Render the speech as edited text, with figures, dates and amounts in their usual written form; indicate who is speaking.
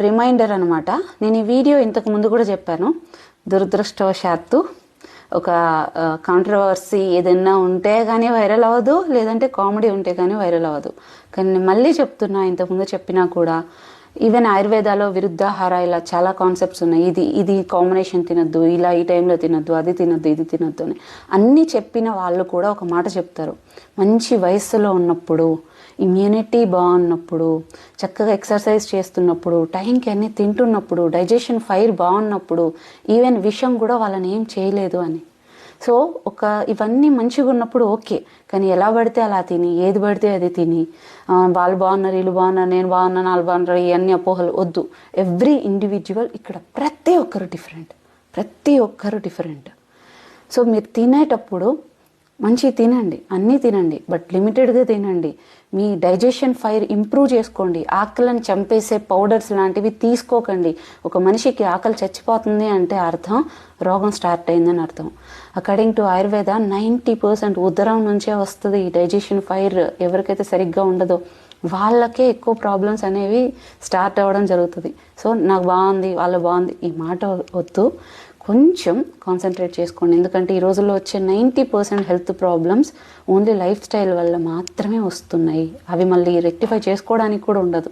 Speaker 1: Reminder అనమాట. నేను ఈ వీడియో ఇంతకు ముందు కూడా చెప్పాను. దురదృష్టవశాత్తు ఒక కాంట్రవర్సీ ఏదైనా ఉంటే కానీ వైరల్ అవ్వదు, లేదంటే కామెడీ ఉంటే కానీ వైరల్ అవ్వదు. కానీ నేను మళ్ళీ చెప్తున్నా, ఇంతకుముందు చెప్పినా కూడా, ఈవెన్ ఆయుర్వేదాలో విరుద్ధాహార ఇలా చాలా కాన్సెప్ట్స్ ఉన్నాయి. ఇది కాంబినేషన్ తినద్దు, ఇలా ఈ టైంలో తినద్దు, అది తినద్దు, ఇది తినద్దు అని అన్నీ చెప్పిన వాళ్ళు కూడా ఒక మాట చెప్తారు. మంచి వయస్సులో ఉన్నప్పుడు, ఇమ్యూనిటీ బాగున్నప్పుడు, చక్కగా ఎక్సర్సైజ్ చేస్తున్నప్పుడు, టైంకి అన్నీ తింటున్నప్పుడు, డైజెషన్ ఫైర్ బాగున్నప్పుడు, ఈవెన్ విషం కూడా వాళ్ళని ఏం చేయలేదు అని. సో ఇవన్నీ మంచిగా ఉన్నప్పుడు ఓకే. కానీ ఎలా పడితే అలా తిని, ఏది పడితే అది తిని, వాళ్ళు బాగున్నారు, వీళ్ళు బాగున్నారు, నేను బాగున్నాను, వాళ్ళు బాగున్నారు, ఇవన్నీ అపోహలు వద్దు. ఎవ్రీ ఇండివిజువల్ ఇక్కడ ప్రతి ఒక్కరు డిఫరెంట్. సో మీరు తినేటప్పుడు మంచిగా తినండి, అన్నీ తినండి, బట్ లిమిటెడ్గా తినండి. మీ డైజెషన్ ఫైర్ ఇంప్రూవ్ చేసుకోండి. ఆకలిని చంపేసే పౌడర్స్ లాంటివి తీసుకోకండి. ఒక మనిషికి ఆకలి చచ్చిపోతుంది అంటే అర్థం రోగం స్టార్ట్ అయిందని అర్థం. అకార్డింగ్ టు ఆయుర్వేద 90% ఉదరం నుంచే వస్తుంది ఈ డైజెషన్ ఫైర్. ఎవరికైతే సరిగ్గా ఉండదో వాళ్ళకే ఎక్కువ ప్రాబ్లమ్స్ అనేవి స్టార్ట్ అవ్వడం జరుగుతుంది. సో నాకు బాగుంది, వాళ్ళు బాగుంది, ఈ మాట వద్దు. కొంచెం కాన్సన్ట్రేట్ చేసుకోండి. ఎందుకంటే ఈ రోజుల్లో వచ్చే 90% health problems only life style వల్ల మాత్రమే వస్తున్నాయి. అవి మళ్ళీ రెక్టిఫై చేసుకోవడానికి కూడా ఉండదు.